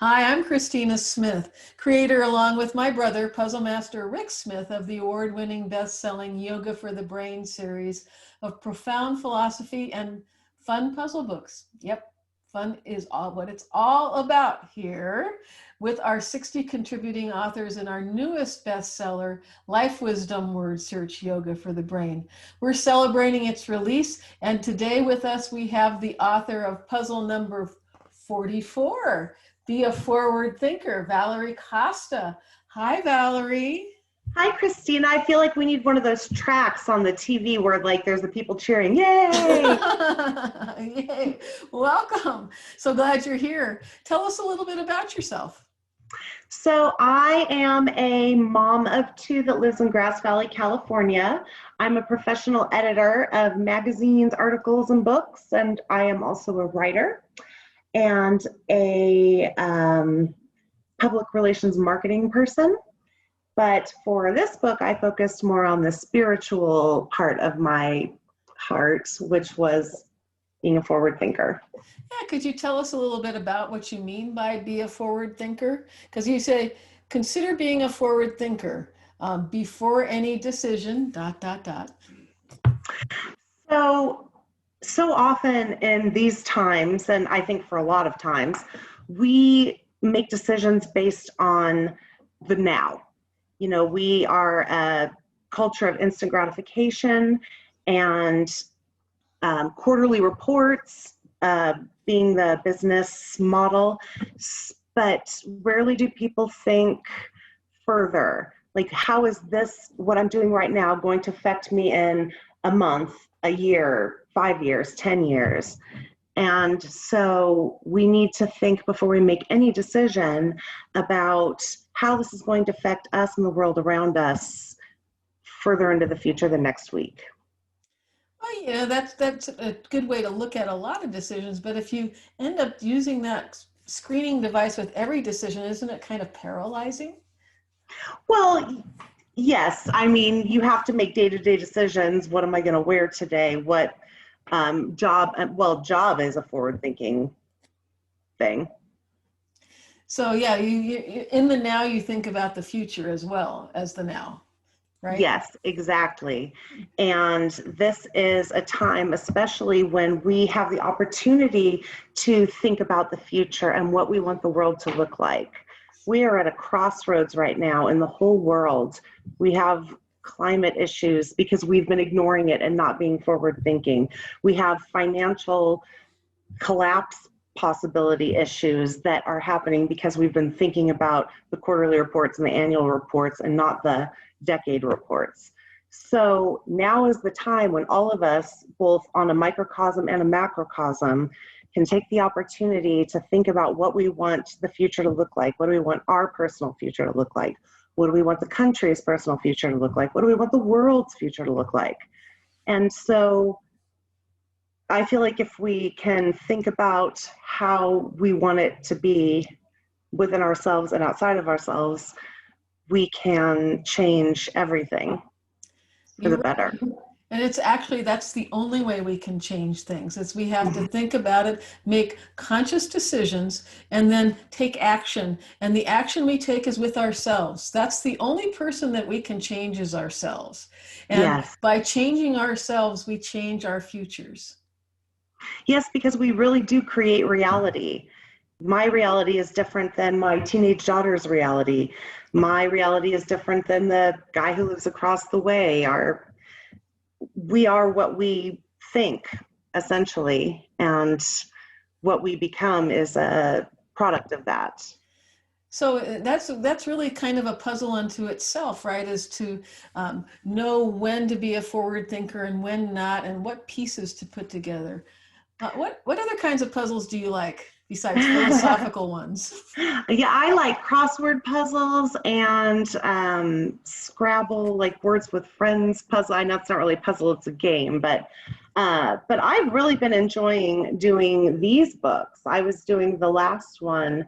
Hi, I'm Cristina Smith, creator along with my brother, puzzle master Rick Smith, of the award-winning best-selling Yoga for the Brain series of profound philosophy and fun puzzle books. Yep, fun is all what it's all about here with our 60 contributing authors in our newest bestseller, Life Wisdom Word Search Yoga for the Brain. We're celebrating its release, and today with us we have the author of puzzle number 44. Be a Forward Thinker, Valerie Costa. Hi, Valerie. Hi, Christina. I feel like we need one of those tracks on the TV where like there's the people cheering, yay! Yay. Welcome. So glad you're here. Tell us a little bit about yourself. So I am a mom of two that lives in Grass Valley, California. I'm a professional editor of magazines, articles, and books, and I am also a writer and a public relations marketing person. But for this book, I focused more on the spiritual part of my heart, which was being a forward thinker. Yeah, could you tell us a little bit about what you mean by be a forward thinker? Because you say, consider being a forward thinker before any decision, ... So often in these times, and I think for a lot of times, we make decisions based on the now. You know, we are a culture of instant gratification and quarterly reports being the business model, but rarely do people think further. Like, how is this, what I'm doing right now, going to affect me in a month, a year, 5 years, 10 years? And so we need to think before we make any decision about how this is going to affect us and the world around us further into the future than next week. Oh yeah, that's a good way to look at a lot of decisions. But if you end up using that screening device with every decision, isn't it kind of paralyzing? Well, yes. I mean, you have to make day-to-day decisions. What am I going to wear today? What job is a forward-thinking thing. So yeah, you in the now you think about the future as well as the now, right? Yes, exactly. And this is a time, especially when we have the opportunity to think about the future and what we want the world to look like. We are at a crossroads right now in the whole world. We have climate issues because we've been ignoring it and not being forward thinking. We have financial collapse possibility issues that are happening because we've been thinking about the quarterly reports and the annual reports and not the decade reports. So now is the time when all of us, both on a microcosm and a macrocosm, can take the opportunity to think about what we want the future to look like. What do we want our personal future to look like? What do we want the country's personal future to look like? What do we want the world's future to look like? And so I feel like if we can think about how we want it to be within ourselves and outside of ourselves, we can change everything for the better. And it's actually, that's the only way we can change things, is we have to think about it, make conscious decisions, and then take action. And the action we take is with ourselves. That's the only person that we can change is ourselves. And Yes. by changing ourselves, we change our futures. Yes, because we really do create reality. My reality is different than my teenage daughter's reality. My reality is different than the guy who lives across the way. We are what we think, essentially, and what we become is a product of that. So that's really kind of a puzzle unto itself, right? Is to know when to be a forward thinker and when not, and what pieces to put together. What other kinds of puzzles do you like besides philosophical ones? Yeah, I like crossword puzzles and Scrabble, like words with friends puzzle. I know it's not really a puzzle, it's a game, but I've really been enjoying doing these books. I was doing the last one,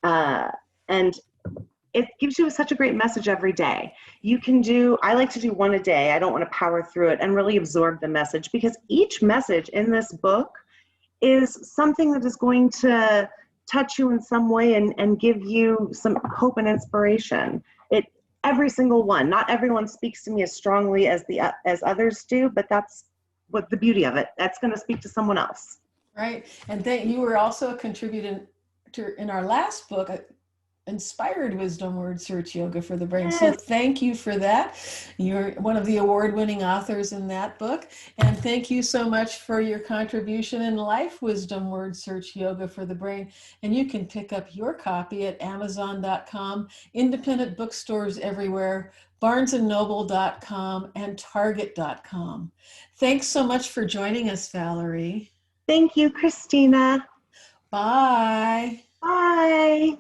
and it gives you such a great message every day. I like to do one a day. I don't want to power through it and really absorb the message, because each message in this book is something that is going to touch you in some way and give you some hope and inspiration. Every single one, not everyone speaks to me as strongly as others do, but that's what the beauty of it. That's going to speak to someone else. Right. And then you were also a contributor in our last book, Inspired Wisdom Word Search Yoga for the Brain. Yes. So thank you for that. You're one of the award-winning authors in that book. And thank you so much for your contribution in Life Wisdom Word Search Yoga for the Brain. And you can pick up your copy at Amazon.com, independent bookstores everywhere, BarnesandNoble.com, and Target.com. Thanks so much for joining us, Valerie. Thank you, Cristina. Bye. Bye.